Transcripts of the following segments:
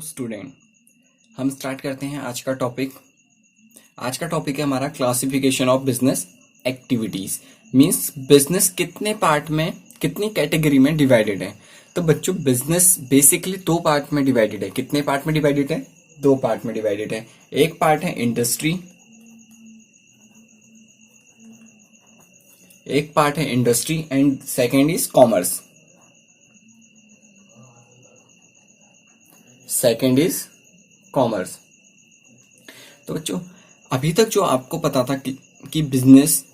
Student, हम start करते हैं आज का टॉपिक। आज का टॉपिक है हमारा classification of business activities. Means business कितने पार्ट में, कितनी कैटेगरी में डिवाइडेड है। तो बच्चों, बिजनेस बेसिकली दो पार्ट में डिवाइडेड है। कितने पार्ट में डिवाइडेड है? दो पार्ट में डिवाइडेड है। एक पार्ट है इंडस्ट्री, एक पार्ट है industry and second is commerce. Second is commerce. तो बच्चों, अभी तक जो आपको पता था कि बिजनेस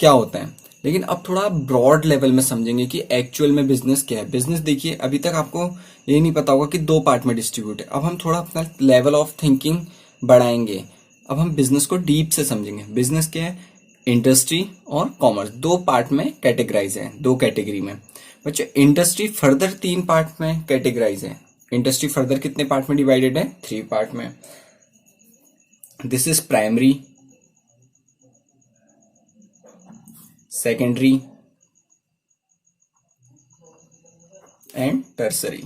क्या होता है, लेकिन अब थोड़ा ब्रॉड लेवल में समझेंगे कि एक्चुअल में बिजनेस क्या है। बिजनेस देखिए, अभी तक आपको ये नहीं पता होगा कि दो पार्ट में डिस्ट्रीब्यूट है। अब हम थोड़ा अपना लेवल ऑफ थिंकिंग बढ़ाएंगे। अब हम बिजनेस को डीप से समझेंगे। बिजनेस क्या है? इंडस्ट्री और कॉमर्स दो पार्ट में कैटेगराइज है, दो कैटेगरी में। बच्चों, इंडस्ट्री फर्दर तीन पार्ट में कैटेगराइज है। इंडस्ट्री फर्दर कितने पार्ट में डिवाइडेड है? थ्री पार्ट में। This is primary, secondary and tertiary.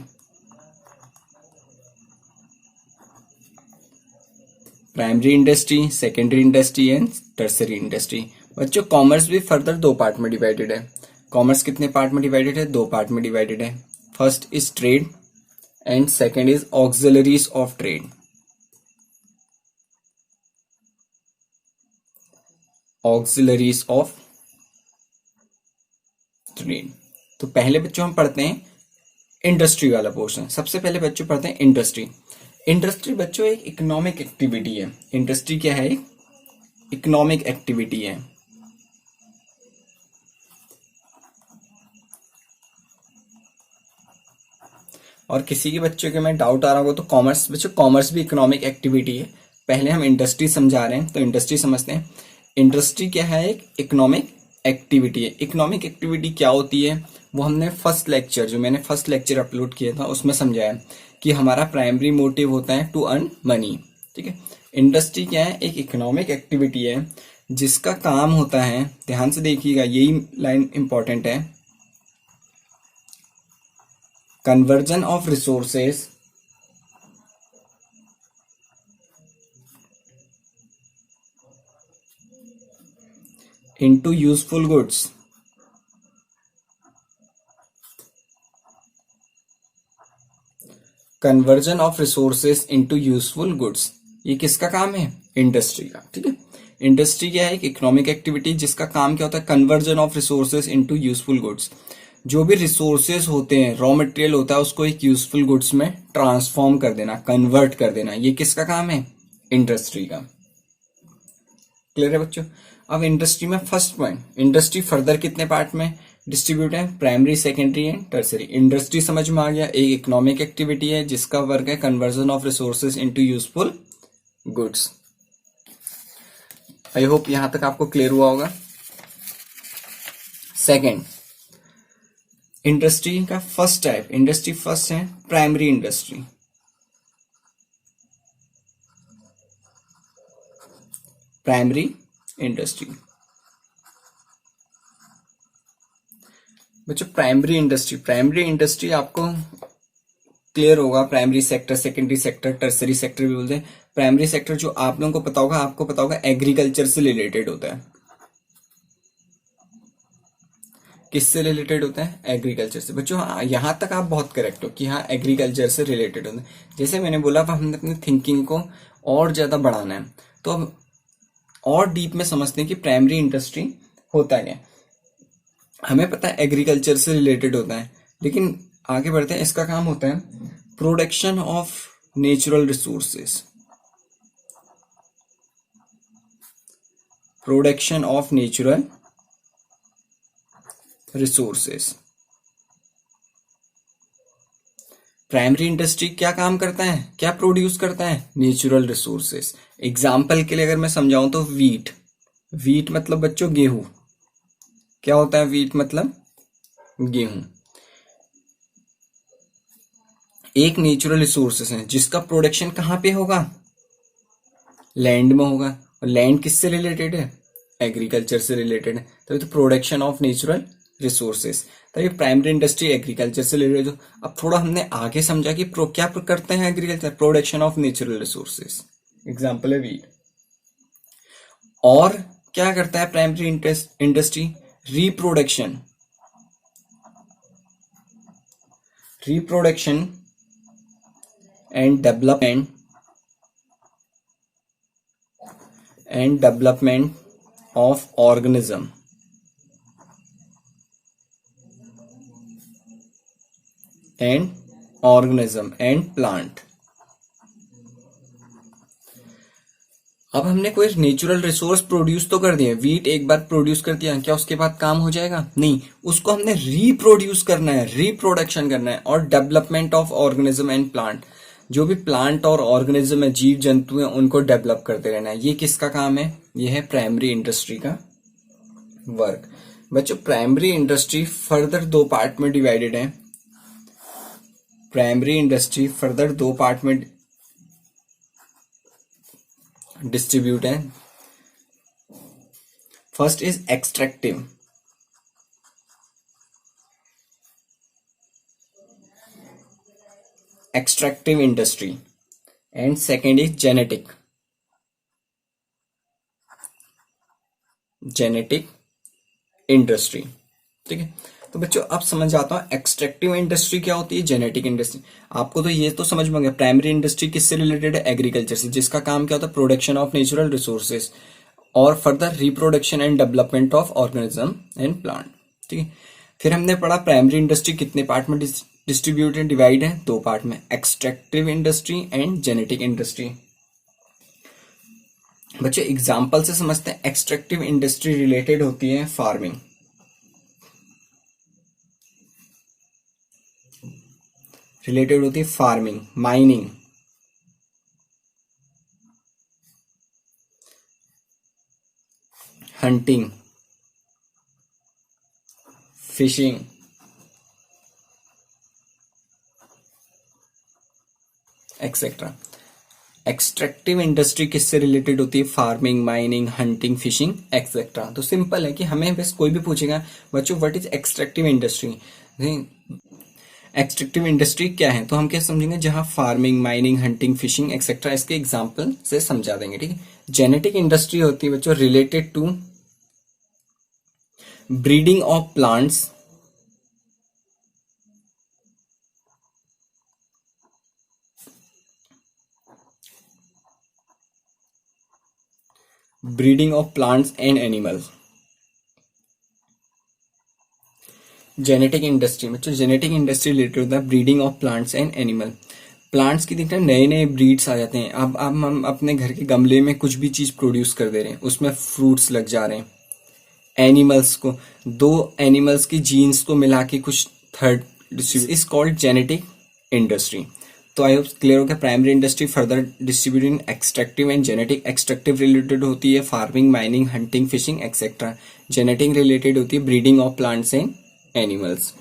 Primary industry, secondary industry and tertiary industry. बच्चों, कॉमर्स भी फर्दर दो पार्ट में डिवाइडेड है। कॉमर्स कितने पार्ट में डिवाइडेड है? दो पार्ट में डिवाइडेड है। First is trade and second is auxiliaries of trade. Auxiliaries of trade. तो पहले बच्चों हम पढ़ते हैं इंडस्ट्री वाला पोर्शन। सबसे पहले बच्चों पढ़ते हैं इंडस्ट्री। इंडस्ट्री बच्चों एक इकोनॉमिक एक्टिविटी है। इंडस्ट्री क्या है? एक इकोनॉमिक एक्टिविटी है। और किसी के बच्चों के में डाउट आ रहा होगा तो कॉमर्स, बच्चों कॉमर्स भी इकोनॉमिक एक्टिविटी है। पहले हम इंडस्ट्री समझा रहे हैं, तो इंडस्ट्री समझते हैं। इंडस्ट्री क्या है? एक इकोनॉमिक एक्टिविटी है। इकोनॉमिक एक्टिविटी क्या होती है वो हमने फर्स्ट लेक्चर, जो मैंने फर्स्ट लेक्चर अपलोड किया था, उसमें समझाया कि हमारा प्राइमरी मोटिव होता है टू अर्न मनी। ठीक है। इंडस्ट्री क्या है? एक इकोनॉमिक एक्टिविटी है जिसका काम होता है, ध्यान से देखिएगा, यही लाइन इंपॉर्टेंट है, conversion of resources into useful goods। Conversion of resources into useful goods, ये किसका काम है? इंडस्ट्री का। ठीक है। इंडस्ट्री क्या है? एक इकोनॉमिक एक्टिविटी जिसका काम क्या होता है? Conversion of resources into useful goods. जो भी रिसोर्सेज होते हैं, रॉ मटेरियल होता है, उसको एक यूजफुल गुड्स में ट्रांसफॉर्म कर देना, कन्वर्ट कर देना, ये किसका काम है? इंडस्ट्री का। क्लियर है बच्चों? अब इंडस्ट्री में फर्स्ट पॉइंट, इंडस्ट्री फर्दर कितने पार्ट में डिस्ट्रीब्यूट है? Primary, secondary and tertiary. Industry समझ में आ गया, एक इकोनॉमिक एक्टिविटी है जिसका वर्क है conversion of resources into useful goods. I hope यहां तक आपको क्लियर हुआ होगा। सेकेंड, इंडस्ट्री का फर्स्ट टाइप, इंडस्ट्री फर्स्ट है प्राइमरी इंडस्ट्री। Primary industry. बच्चों, प्राइमरी इंडस्ट्री, प्राइमरी इंडस्ट्री आपको क्लियर होगा। Primary sector, secondary sector, tertiary sector भी बोलते हैं। प्राइमरी सेक्टर जो आप लोगों को पता होगा, आपको पता होगा एग्रीकल्चर से रिलेटेड होता है। किससे रिलेटेड होता है? एग्रीकल्चर से। बच्चों हाँ, यहां तक आप बहुत करेक्ट हो कि हाँ एग्रीकल्चर से रिलेटेड होता है। जैसे मैंने बोला, हमने अपनी थिंकिंग को और ज्यादा बढ़ाना है, तो अब और डीप में समझते हैं कि प्राइमरी इंडस्ट्री होता है क्या। हमें पता है एग्रीकल्चर से रिलेटेड होता है, लेकिन आगे बढ़ते हैं। इसका काम होता है production of natural resources. Production of natural resources. Primary industry क्या काम करता है, क्या प्रोड्यूस करता है? Natural resources. एग्जाम्पल के लिए अगर मैं समझाऊं तो वीट, वीट मतलब बच्चों गेहूं। क्या होता है वीट? मतलब गेहूं। एक नेचुरल रिसोर्सेस है जिसका प्रोडक्शन कहां पे होगा? लैंड में होगा। और लैंड किससे रिलेटेड है? एग्रीकल्चर से रिलेटेड है। तो प्रोडक्शन ऑफ नेचुरल रिसोर्सेस। तभी प्राइमरी इंडस्ट्री एग्रीकल्चर से रिलेटेड हो। अब थोड़ा हमने आगे समझा कि क्या करते हैं agriculture, production of natural resources, example है वीट। और क्या करता है primary industry, reproduction and development of organism and plant. अब हमने कोई नेचुरल रिसोर्स प्रोड्यूस तो कर दिया, वीट एक बार प्रोड्यूस कर दिया, क्या उसके बाद काम हो जाएगा? नहीं, उसको हमने रीप्रोड्यूस करना है, रिप्रोडक्शन करना है। और development of organism and plant, जो भी प्लांट और ऑर्गेनिज्म है, जीव जंतु है, उनको डेवलप करते रहना है। ये किसका काम है? ये है प्राइमरी इंडस्ट्री का वर्क। बच्चों प्राइमरी इंडस्ट्री फर्दर दो पार्ट में डिवाइडेड है। प्राइमरी इंडस्ट्री फर्दर दो पार्ट में डिस्ट्रीब्यूट है। First is extractive industry and second is genetic industry. ठीक है, तो बच्चों अब समझ आता हूं एक्सट्रैक्टिव इंडस्ट्री क्या होती है, जेनेटिक इंडस्ट्री। आपको तो ये तो समझ में गया प्राइमरी इंडस्ट्री किससे रिलेटेड है, एग्रीकल्चर से, जिसका काम क्या होता है, प्रोडक्शन ऑफ नेचुरल रिसोर्सेज और further reproduction and development of organism and plant. ठीक है, फिर हमने पढ़ा प्राइमरी इंडस्ट्री कितने पार्ट में डिस्ट्रीब्यूटेड, डिवाइड है दो पार्ट में, extractive industry and genetic industry. बच्चे एग्जाम्पल से समझते हैं। एक्सट्रैक्टिव इंडस्ट्री रिलेटेड होती है farming, mining, hunting, fishing, etcetera. Extractive industry किससे रिलेटेड होती है? Farming, mining, hunting, fishing, etcetera. तो सिंपल है कि हमें बस कोई भी पूछेगा बच्चों what is extractive industry, extractive industry क्या है, तो हम क्या समझेंगे, जहां farming, mining, hunting, fishing etcetera, इसके एग्जांपल से समझा देंगे। ठीक है, जेनेटिक इंडस्ट्री होती है बच्चों related to breeding of plants and animals. Genetic industry बच्चों, जेनेटिक इंडस्ट्री रिलेटेड होता है breeding of plants and animal. Plants की देखते हैं नए नए ब्रीड्स आ जाते हैं। अब हम अपने घर के गमले में कुछ भी चीज प्रोड्यूस कर दे रहे हैं, उसमें फ्रूट्स लग जा रहे हैं। एनिमल्स को, दो एनिमल्स की जीन्स को मिला के कुछ third is called genetic industry. तो आई होप क्लियर हो गया। Primary industry further distributing extractive and genetic. Extractive related होती है farming, mining, hunting, fishing etcetera. Genetic related होती है breeding of plants and animals.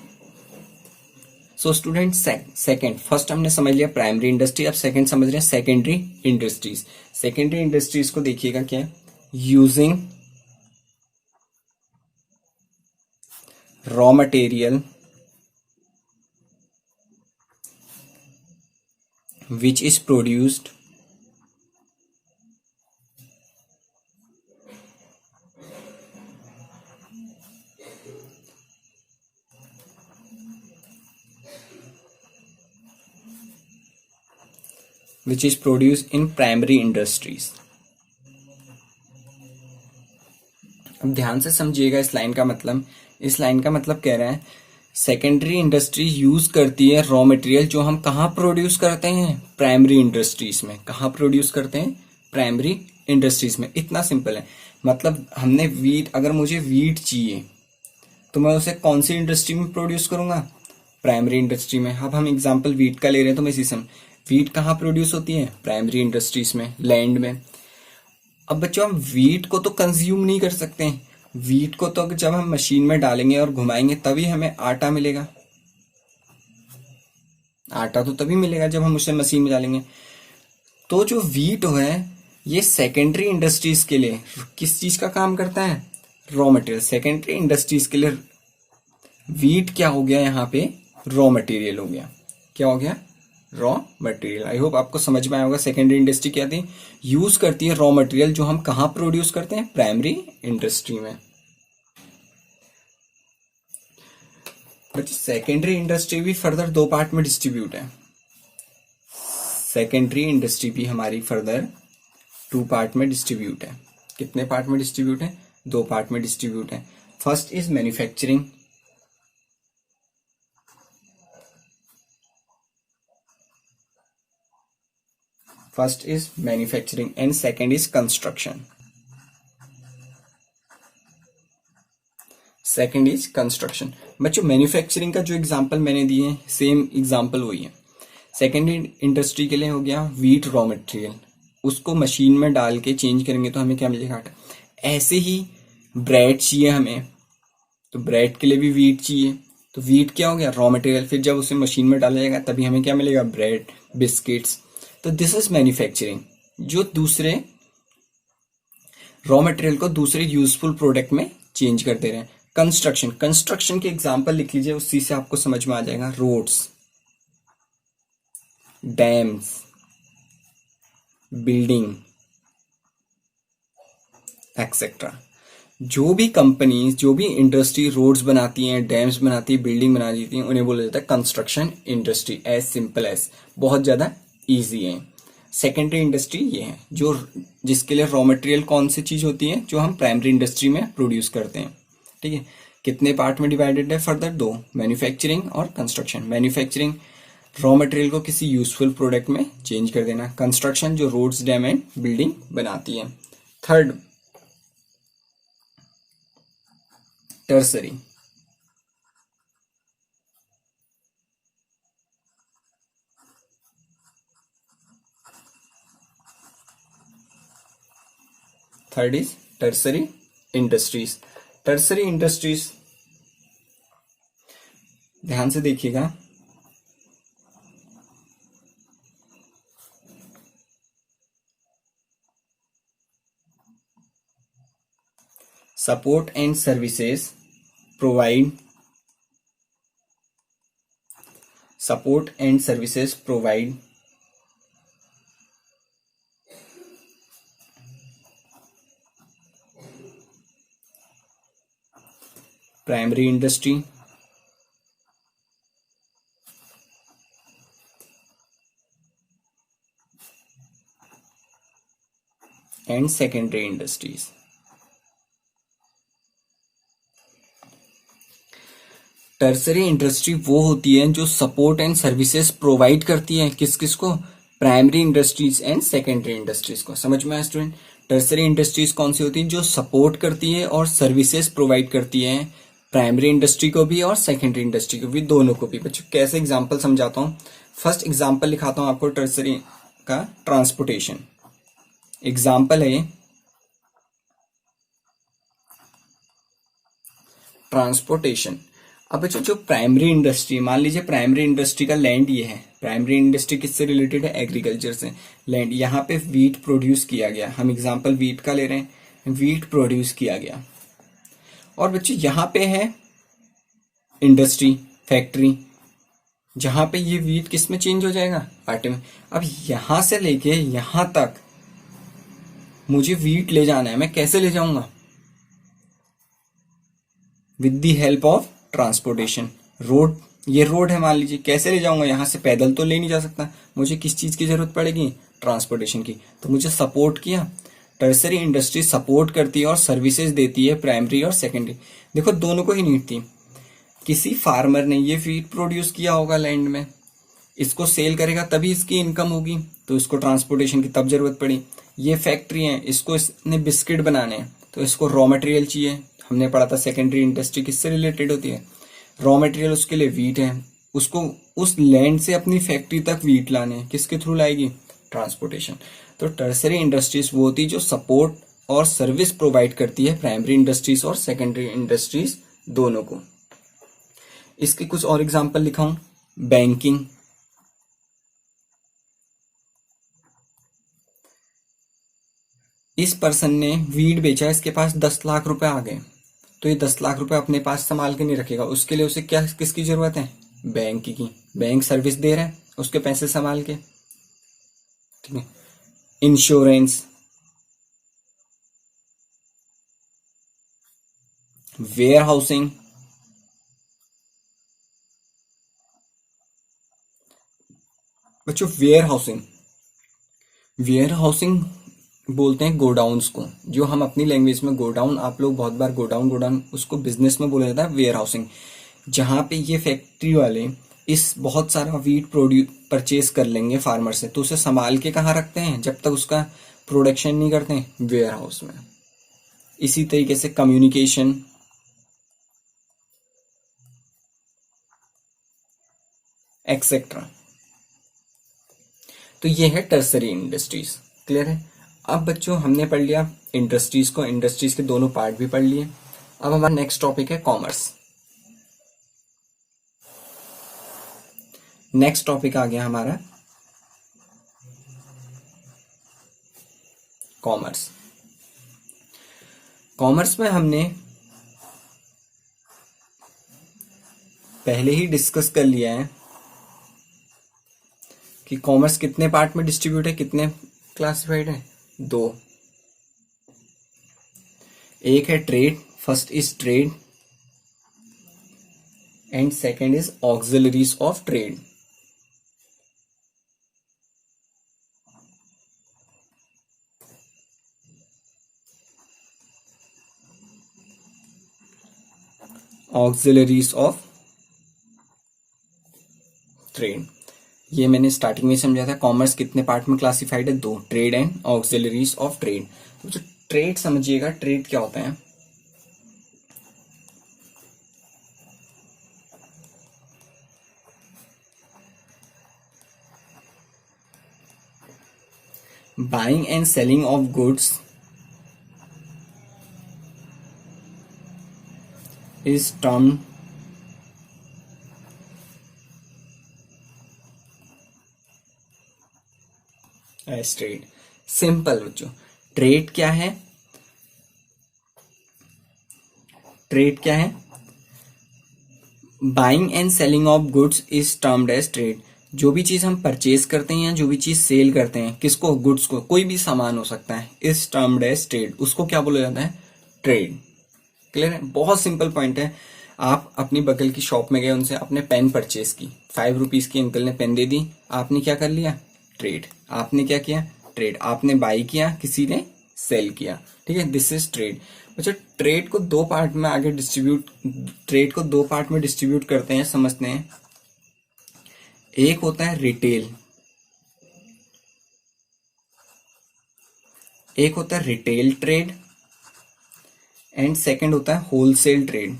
So student second, first हमने समझ लिया प्राइमरी इंडस्ट्री, अब सेकंड समझ रहे हैं सेकेंडरी इंडस्ट्रीज। सेकेंडरी इंडस्ट्रीज को देखिएगा क्या है, using raw material which is produced in primary industries। अब ध्यान से समझिएगा इस लाइन का मतलब। इस लाइन का मतलब कह रहा है सेकेंडरी इंडस्ट्री यूज करती है रॉ मटेरियल जो हम कहाँ प्रोड्यूस करते हैं, प्राइमरी इंडस्ट्रीज में। कहाँ प्रोड्यूस करते हैं, प्राइमरी इंडस्ट्रीज में। इतना सिंपल है। मतलब हमने वीट, अगर मुझे वीट चाहिए तो मैं उसे कौन सी इंडस्ट्री में प्रोड्यूस करूंगा, प्राइमरी इंडस्ट्री में। अब हम एग्जांपल वीट का ले रहे हैं तो मैं इसी समय, वीट कहाँ प्रोड्यूस होती है, प्राइमरी इंडस्ट्रीज में, लैंड में। अब बच्चों हम वीट को तो कंज्यूम नहीं कर सकते हैं। वीट को तो जब हम मशीन में डालेंगे और घुमाएंगे तभी हमें आटा मिलेगा। आटा तो तभी मिलेगा जब हम उसे मशीन में डालेंगे। तो जो वीट है ये सेकेंडरी इंडस्ट्रीज के लिए किस चीज का काम करता है, रॉ मटेरियल। सेकेंडरी इंडस्ट्रीज के लिए वीट क्या हो गया यहाँ पे, रॉ मटेरियल हो गया। क्या हो गया, रॉ मटेरियल। आई होप आपको समझ में आया होगा। सेकेंडरी इंडस्ट्री क्या थी, यूज करती है रॉ मटेरियल जो हम कहाँ प्रोड्यूस करते हैं, प्राइमरी इंडस्ट्री में। बच्चे सेकेंडरी इंडस्ट्री भी फर्दर दो पार्ट में डिस्ट्रीब्यूट है। सेकेंडरी इंडस्ट्री भी हमारी फर्दर 2 पार्ट में डिस्ट्रीब्यूट है। कितने पार्ट में डिस्ट्रीब्यूट है, 2 पार्ट में डिस्ट्रीब्यूट है। First is manufacturing, first is manufacturing and second is construction. Second is construction. बच्चों मैन्युफैक्चरिंग का जो एग्जांपल मैंने दिए हैं सेम एग्जांपल वही है। सेकेंडरी इंडस्ट्री के लिए हो गया वीट रॉ मटेरियल, उसको मशीन में डाल के चेंज करेंगे तो हमें क्या मिलेगा, आटा। ऐसे ही ब्रेड चाहिए हमें, तो ब्रेड के लिए भी वीट चाहिए, तो वीट क्या हो गया, रॉ मटेरियल। फिर जब उसे मशीन में डाला जाएगा तभी हमें क्या मिलेगा, ब्रेड, बिस्किट्स। तो दिस इज मैन्युफैक्चरिंग, जो दूसरे रॉ मटेरियल को दूसरे यूजफुल प्रोडक्ट में चेंज कर दे रहे हैं। कंस्ट्रक्शन, कंस्ट्रक्शन के एग्जांपल लिख लीजिए, उसी से आपको समझ में आ जाएगा। Roads, dams, building etcetera. जो भी कंपनीज, जो भी इंडस्ट्री रोड्स बनाती हैं, डैम्स बनाती है, बिल्डिंग बना देती हैं, उन्हें बोला जाता है construction industry. As simple as, बहुत ज्यादा इजी है। सेकेंडरी इंडस्ट्री ये है जो, जिसके लिए रॉ मटेरियल कौन सी चीज होती है, जो हम प्राइमरी इंडस्ट्री में प्रोड्यूस करते हैं। ठीक है, कितने पार्ट में डिवाइडेड है फर्दर, 2, मैन्युफैक्चरिंग और कंस्ट्रक्शन। मैन्युफैक्चरिंग रॉ मटेरियल को किसी यूजफुल प्रोडक्ट में चेंज कर देना। कंस्ट्रक्शन जो रोड्स, डैम एंड बिल्डिंग बनाती है। Third, tertiary. Third is tertiary industries. Tertiary industries ध्यान से देखिएगा, support and services provide, support and services provide primary industry and secondary industries. Tertiary industry वो होती है जो सपोर्ट एंड सर्विसेज प्रोवाइड करती है, किस किस को, primary industries and secondary industries को। समझ में आया स्टूडेंट। टर्सरी इंडस्ट्रीज कौन सी होती है, जो सपोर्ट करती है और सर्विसेज प्रोवाइड करती है, प्राइमरी इंडस्ट्री को भी और सेकेंडरी इंडस्ट्री को भी, दोनों को भी। बच्चों कैसे एग्जाम्पल समझाता हूँ। फर्स्ट एग्जाम्पल लिखाता हूँ आपको टर्सरी का, ट्रांसपोर्टेशन। एग्जाम्पल है ट्रांसपोर्टेशन। अब बच्चों जो प्राइमरी इंडस्ट्री, मान लीजिए प्राइमरी इंडस्ट्री का लैंड ये है। प्राइमरी इंडस्ट्री किससे रिलेटेड है, एग्रीकल्चर से। लैंड, यहाँ पे वीट प्रोड्यूस किया गया, हम एग्जाम्पल वीट का ले रहे हैं। वीट प्रोड्यूस किया गया और बच्चों यहाँ पे है इंडस्ट्री, फैक्ट्री, जहां पे ये वीट किस में चेंज हो जाएगा, आटे में। अब यहां से लेके यहां तक मुझे वीट ले जाना है, मैं कैसे ले जाऊंगा, with the help of transportation. Road, ये रोड है मान लीजिए, कैसे ले जाऊंगा, यहां से पैदल तो ले नहीं जा सकता, मुझे किस चीज की जरूरत पड़ेगी, ट्रांसपोर्टेशन की। तो मुझे सपोर्ट किया, टर्सरी इंडस्ट्री सपोर्ट करती है और सर्विसेज देती है प्राइमरी और सेकेंडरी। देखो दोनों को ही नीड थी। किसी फार्मर ने ये फीड प्रोड्यूस किया होगा लैंड में, इसको सेल करेगा तभी इसकी इनकम होगी, तो इसको ट्रांसपोर्टेशन की तब जरूरत पड़ी। ये फैक्ट्री है, इसको इसने बिस्किट बनाने हैं तो इसको रॉ मटेरियल चाहिए। हमने पढ़ा था सेकेंडरी इंडस्ट्री किससे रिलेटेड होती है, रॉ मटेरियल उसके लिए वीट है, उसको उस लैंड से अपनी फैक्ट्री तक वीट लाने हैं, किसके थ्रू लाएगी, ट्रांसपोर्टेशन। तो टर्सरी इंडस्ट्रीज वो होती जो सपोर्ट और सर्विस प्रोवाइड करती है प्राइमरी इंडस्ट्रीज और सेकेंडरी इंडस्ट्रीज दोनों को। इसके कुछ और एग्जांपल लिखाऊं, बैंकिंग, इस पर्सन ने वीट बेचा, इसके पास 10 लाख रुपए आ गए, तो ये 10 लाख रुपए अपने पास संभाल के नहीं रखेगा, उसके लिए उसे क्या किसकी जरूरत है? बैंक की। बैंक सर्विस दे रहा है उसके पैसे संभाल के, ठीक है। इंश्योरेंस, वेयर हाउसिंग, बच्चों वेयर हाउसिंग, वेयर हाउसिंग बोलते हैं गोडाउन्स को, जो हम अपनी लैंग्वेज में गोडाउन, आप लोग बहुत बार गोडाउन गोडाउन उसको बिजनेस में बोला जाता है वेयर हाउसिंग, जहां पे ये फैक्ट्री वाले इस बहुत सारा वीट प्रोड्यूस परचेज कर लेंगे फार्मर से, तो उसे संभाल के कहाँ रखते हैं जब तक उसका प्रोडक्शन नहीं करते हैं? वेयर हाउस में। इसी तरीके से कम्युनिकेशन, एक्सेट्रा। तो ये है टर्सरी इंडस्ट्रीज। क्लियर है? अब बच्चों हमने पढ़ लिया इंडस्ट्रीज को, इंडस्ट्रीज के दोनों पार्ट भी पढ़ लिए। अब हमारा नेक्स्ट टॉपिक है कॉमर्स। नेक्स्ट टॉपिक आ गया हमारा कॉमर्स। कॉमर्स में हमने पहले ही डिस्कस कर लिया है कि कॉमर्स कितने पार्ट में डिस्ट्रीब्यूट है, कितने क्लासिफाइड है? 2। एक है trade, first is trade and second is auxiliaries of trade. Auxiliaries of trade, ये मैंने स्टार्टिंग में समझा था। कॉमर्स कितने पार्ट में क्लासिफाइड है? 2, trade and auxiliaries of trade. तो जो ट्रेड समझिएगा, ट्रेड क्या होता है? Buying and selling of goods is termed as trade. Simple बच्चों, ट्रेड क्या है? ट्रेड क्या है? Buying and selling of goods is termed as trade. जो भी चीज हम परचेज करते हैं या जो भी चीज सेल करते हैं, किसको? गुड्स को, कोई भी सामान हो सकता है, इज टर्म्ड एज ट्रेड, उसको क्या बोला जाता है? ट्रेड। क्लियर है? बहुत सिंपल पॉइंट है। आप अपनी बगल की शॉप में गए, उनसे आपने पेन परचेज की, 5 रुपीज की अंकल ने पेन दे दी, आपने क्या कर लिया? ट्रेड। आपने क्या किया? ट्रेड। आपने बाई किया, किसी ने सेल किया, ठीक है, दिस इज ट्रेड। अच्छा, ट्रेड को 2 पार्ट में आगे डिस्ट्रीब्यूट, ट्रेड को 2 पार्ट में डिस्ट्रीब्यूट करते हैं, समझते हैं। एक होता है रिटेल, एक होता है रिटेल ट्रेड एंड सेकंड होता है होलसेल ट्रेड।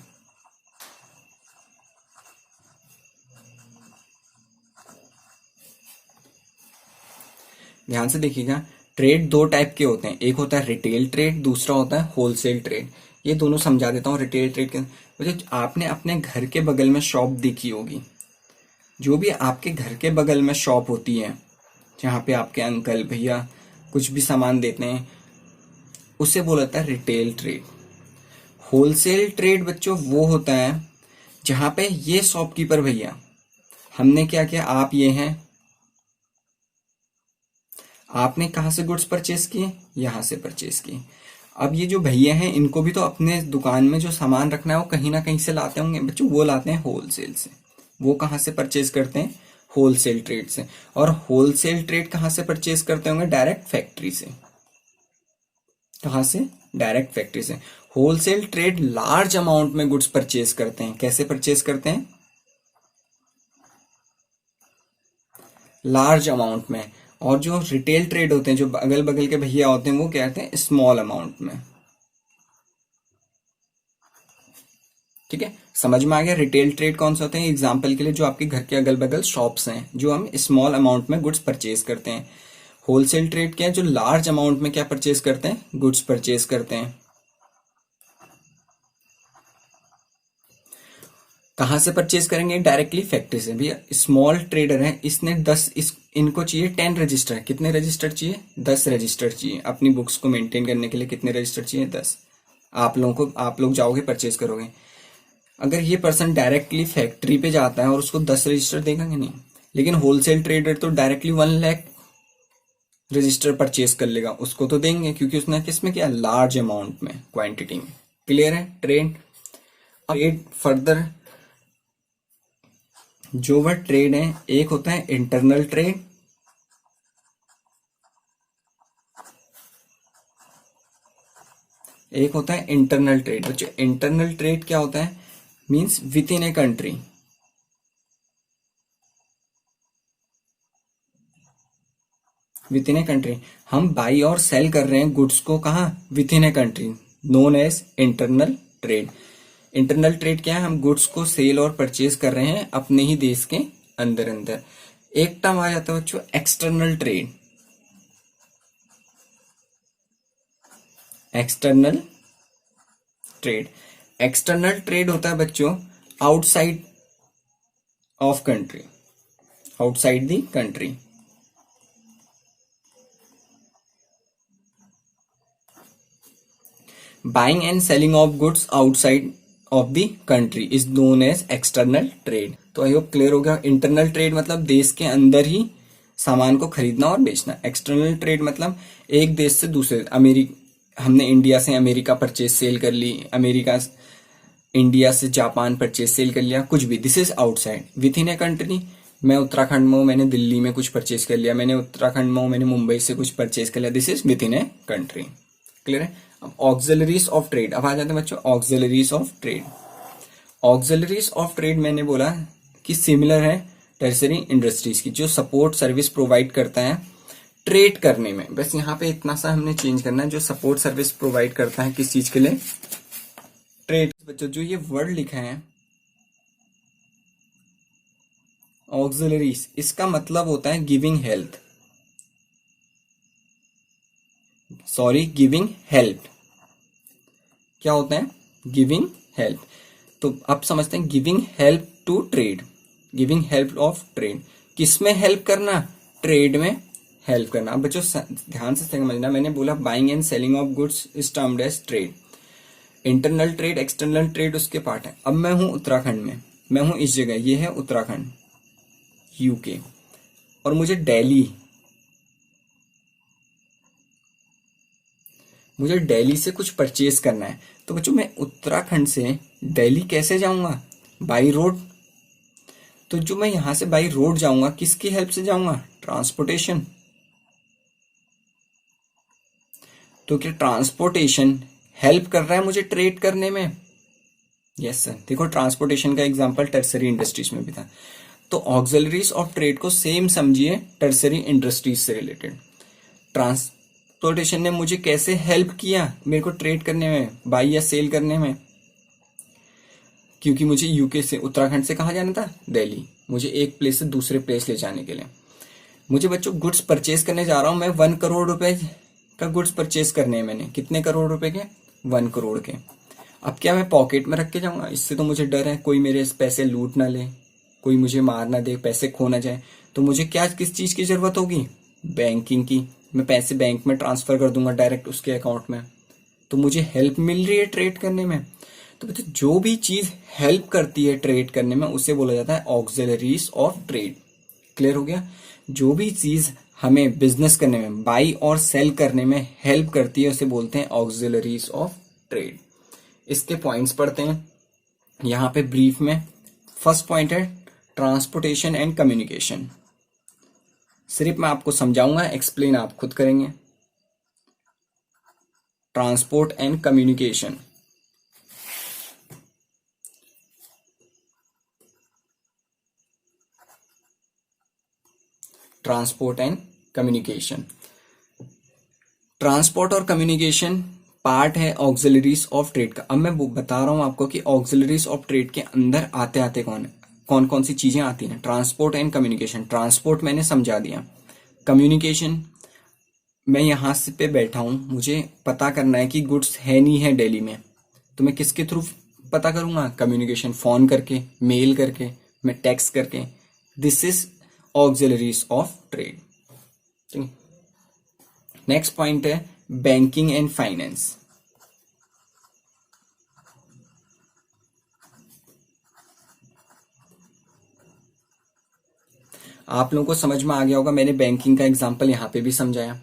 ध्यान से देखिएगा, ट्रेड 2 टाइप के होते हैं, एक होता है रिटेल ट्रेड, दूसरा होता है होलसेल ट्रेड। ये दोनों समझा देता हूँ। रिटेल ट्रेड के, आपने अपने घर के बगल में शॉप देखी होगी, जो भी आपके घर के बगल में शॉप होती है, जहाँ पे आपके अंकल भैया कुछ भी सामान देते हैं, उसे बोला जाता है रिटेल ट्रेड। होलसेल ट्रेड बच्चों वो होता है जहां पे ये शॉपकीपर भैया, हमने क्या किया, आप ये हैं, आपने कहां से गुड्स परचेस किए? यहां से परचेस किए। अब ये जो भैया हैं, इनको भी तो अपने दुकान में जो सामान रखना है वो कहीं ना कहीं से लाते होंगे बच्चों, वो लाते हैं होलसेल से। वो कहां से परचेज करते हैं? होलसेल ट्रेड से। और होलसेल ट्रेड कहां से परचेज करते होंगे? डायरेक्ट फैक्ट्री से। कहां से? डायरेक्ट फैक्ट्री से। होलसेल ट्रेड लार्ज अमाउंट में गुड्स परचेज करते हैं। कैसे परचेज करते हैं? लार्ज अमाउंट में। और जो रिटेल ट्रेड होते हैं, जो अगल बगल के भैया होते हैं, वो क्या कहते हैं? स्मॉल अमाउंट में। ठीक है, समझ में आ गया? रिटेल ट्रेड कौन से होते हैं? एग्जाम्पल के लिए जो आपके घर के अगल बगल शॉप्स हैं, जो हम स्मॉल अमाउंट में गुड्स परचेज करते हैं। होलसेल ट्रेड क्या है? जो लार्ज अमाउंट में क्या परचेज करते हैं? गुड्स परचेज करते हैं। कहां से परचेज करेंगे? डायरेक्टली फैक्ट्री से। भैया स्मॉल ट्रेडर है, इसने 10 इनको चाहिए 10 रजिस्टर। कितने रजिस्टर चाहिए? 10 रजिस्टर चाहिए। अपनी बुक्स को मेंटेन करने के लिए कितने रजिस्टर चाहिए? 10। आप लोग जाओगे परचेज करोगे। अगर ये पर्सन डायरेक्टली फैक्ट्री पे जाता है और उसको 10 रजिस्टर देगा कि नहीं, लेकिन होलसेल ट्रेडर तो डायरेक्टली 1 लाख रजिस्टर परचेज कर लेगा, उसको तो देंगे क्योंकि उसने किस में किया, लार्ज अमाउंट में, क्वांटिटी में। क्लियर है? ट्रेड फर्दर जो वह ट्रेड है, एक होता है इंटरनल ट्रेड, एक होता है इंटरनल ट्रेड। बच्चों इंटरनल ट्रेड क्या होता है, means within a country. Within a country हम बाई और सेल कर रहे हैं गुड्स को, कहा, within a country, known as internal trade. Internal trade क्या है, हम गुड्स को सेल और परचेज कर रहे हैं अपने ही देश के अंदर अंदर। एक टर्म आ जाता है बच्चों external trade. External trade, external trade होता है बच्चों outside of country, outside the country. Buying and selling of goods outside of the country is known as external trade. तो आई होप क्लियर हो गया। इंटरनल ट्रेड मतलब देश के अंदर ही सामान को खरीदना और बेचना। एक्सटर्नल ट्रेड मतलब एक देश से दूसरे, हमने इंडिया से अमेरिका परचेज सेल कर ली, अमेरिका इंडिया से जापान परचेज सेल कर लिया, कुछ भी, this is outside. With in a country, मैं उत्तराखंड में हूं, मैंने दिल्ली में कुछ परचेज कर लिया, मैंने उत्तराखंड में हूं, मैंने मुंबई से कुछ परचेज कर लिया, this is with in a country. Clear है? अब ऑक्सिलरीज ऑफ ट्रेड, अब आ जाते हैं बच्चों auxiliaries of trade. Auxiliaries of trade मैंने बोला कि सिमिलर है टर्सरी इंडस्ट्रीज की, जो सपोर्ट सर्विस प्रोवाइड करता है ट्रेड करने में। बस यहाँ पे इतना सा हमने चेंज करना है, जो सपोर्ट सर्विस प्रोवाइड करता है किस चीज के लिए, ट्रेड। बच्चों जो ये वर्ड लिखा है ऑक्सिलरीज, इसका मतलब होता है giving help, sorry giving help. क्या होता है, गिविंग हेल्प। तो अब समझते हैं giving help to trade, giving help of trade. किसमें हेल्प करना, ट्रेड में हेल्प करना। अब बच्चों ध्यान से समझना, मैंने बोला buying and selling of goods is termed as trade. Internal trade, external trade उसके पार्ट है। अब मैं हूं उत्तराखंड में, मैं हूं इस जगह, ये है उत्तराखंड यूके, और मुझे दिल्ली से कुछ परचेज करना है। तो बच्चों मैं उत्तराखंड से दिल्ली कैसे जाऊंगा, बाई रोड। तो जो मैं यहां से बाई रोड जाऊंगा, किसकी हेल्प से जाऊंगा, ट्रांसपोर्टेशन। तो क्या ट्रांसपोर्टेशन हेल्प कर रहा है मुझे ट्रेड करने में, यस सर। देखो ट्रांसपोर्टेशन का एग्जांपल टर्सरी इंडस्ट्रीज में भी था। तो ऑक्सिलरीज ऑफ ट्रेड को सेम समझिए टर्सरी इंडस्ट्रीज से रिलेटेड। ट्रांसपोर्टेशन ने मुझे कैसे हेल्प किया मेरे को ट्रेड करने में, बाई या सेल करने में, क्योंकि मुझे यूके से, उत्तराखंड से कहाँ जाना था, दिल्ली, मुझे एक प्लेस से दूसरे प्लेस ले जाने के लिए। मुझे बच्चों गुड्स परचेज करने जा रहा हूं मैं, 1 करोड़ रुपए का गुड्स परचेज करने हैं मैंने, कितने करोड़ रुपए के, 1 करोड़ के। अब क्या मैं पॉकेट में रख के जाऊंगा, इससे तो मुझे डर है कोई मेरे पैसे लूट ना ले, कोई मुझे मार ना दे, पैसे खो ना जाए। तो मुझे क्या, किस चीज की जरूरत होगी, बैंकिंग की। मैं पैसे बैंक में ट्रांसफर कर दूंगा डायरेक्ट उसके अकाउंट में, तो मुझे हेल्प मिल रही है ट्रेड करने में। तो बच्चों जो भी चीज हेल्प करती है ट्रेड करने में, उसे बोला जाता है ऑक्सिलरीज ऑफ ट्रेड। क्लियर हो गया? जो भी चीज हमें बिजनेस करने में, बाई और सेल करने में हेल्प करती है, उसे बोलते हैं ऑक्सिलरीज ऑफ ट्रेड। इसके पॉइंट्स पढ़ते हैं यहां पे ब्रीफ में। फर्स्ट पॉइंट है ट्रांसपोर्टेशन एंड कम्युनिकेशन। सिर्फ मैं आपको समझाऊंगा, एक्सप्लेन आप खुद करेंगे। Transport and communication, transport and communication. Transport और कम्युनिकेशन पार्ट है ऑक्सिलरीज ऑफ ट्रेड का। अब मैं बता रहा हूं आपको कि ऑक्सिलरीज ऑफ ट्रेड के अंदर आते आते कौन कौन सी चीजें आती हैं। ट्रांसपोर्ट एंड कम्युनिकेशन, ट्रांसपोर्ट मैंने समझा दिया, कम्युनिकेशन, मैं यहां से पे बैठा हूं, मुझे पता करना है कि गुड्स है नहीं है दिल्ली में, तो मैं किसके थ्रू पता करूंगा, कम्युनिकेशन, फोन करके, मेल करके, मैं टेक्स्ट करके। This is auxiliaries of trade. ठीक है, नेक्स्ट पॉइंट है बैंकिंग एंड फाइनेंस। आप लोगों को समझ में आ गया होगा, मैंने बैंकिंग का एग्जांपल यहाँ पे भी समझाया।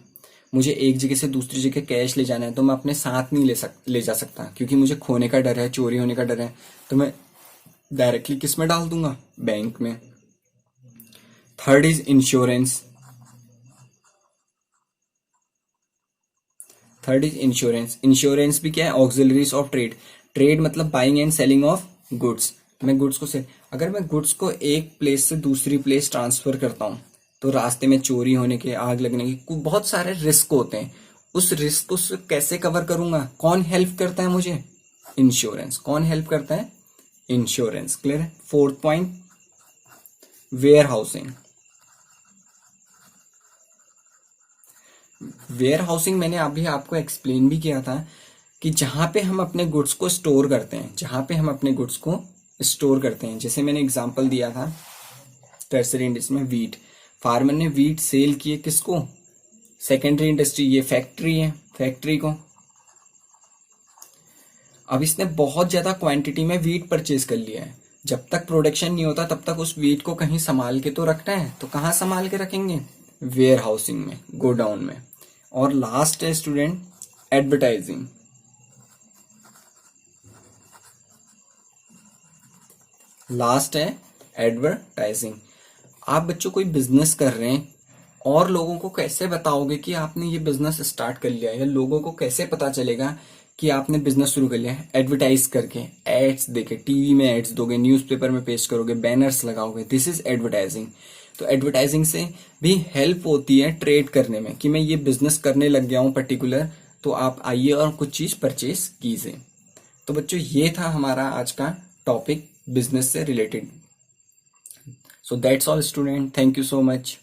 मुझे एक जगह से दूसरी जगह कैश ले जाना है तो मैं अपने साथ नहीं ले जा सकता, क्योंकि मुझे खोने का डर है, चोरी होने का डर है, तो मैं डायरेक्टली किस में डाल दूंगा, बैंक में। Third is insurance. Third is insurance. Insurance भी क्या है, ऑक्सिलरीज ऑफ ट्रेड। ट्रेड मतलब buying and selling of goods. मैं गुड्स को से अगर मैं गुड्स को एक प्लेस से दूसरी प्लेस ट्रांसफर करता हूं तो रास्ते में चोरी होने के, आग लगने के बहुत सारे रिस्क होते हैं। उस रिस्क को कैसे कवर करूंगा, कौन हेल्प करता है मुझे, इंश्योरेंस। कौन हेल्प करता है, इंश्योरेंस। क्लियर है। Fourth point, warehousing. Warehousing मैंने अभी आपको एक्सप्लेन भी किया था कि जहां पे हम अपने गुड्स को स्टोर करते हैं, जहां पे हम अपने गुड्स को स्टोर करते हैं। जैसे मैंने एग्जांपल दिया था टर्सरी इंडस्ट्री में वीट, फार्मर ने वीट सेल किए किसको, सेकेंडरी इंडस्ट्री, ये फैक्ट्री है, फैक्ट्री को। अब इसने बहुत ज्यादा क्वांटिटी में वीट परचेज कर लिया है, जब तक प्रोडक्शन नहीं होता तब तक उस वीट को कहीं संभाल के तो रखना है, तो कहाँ संभाल के रखेंगे, वेयर हाउसिंग में, गोडाउन में। और लास्ट है स्टूडेंट, एडवर्टाइजिंग। लास्ट है एडवर्टाइजिंग। आप बच्चों कोई बिजनेस कर रहे हैं और लोगों को कैसे बताओगे कि आपने ये बिजनेस स्टार्ट कर लिया है, या लोगों को कैसे पता चलेगा कि आपने बिजनेस शुरू कर लिया है, एडवर्टाइज करके, एड्स देके, टीवी में एड्स दोगे, न्यूज़पेपर में पेस्ट करोगे, बैनर्स लगाओगे, दिस इज एडवर्टाइजिंग। तो एडवर्टाइजिंग से भी हेल्प होती है ट्रेड करने में, कि मैं ये बिजनेस करने लग गया हूं पर्टिकुलर, तो आप आइए और कुछ चीज परचेज कीजिए। तो बच्चों ये था हमारा आज का टॉपिक बिजनेस से related. So that's all student, thank you so much.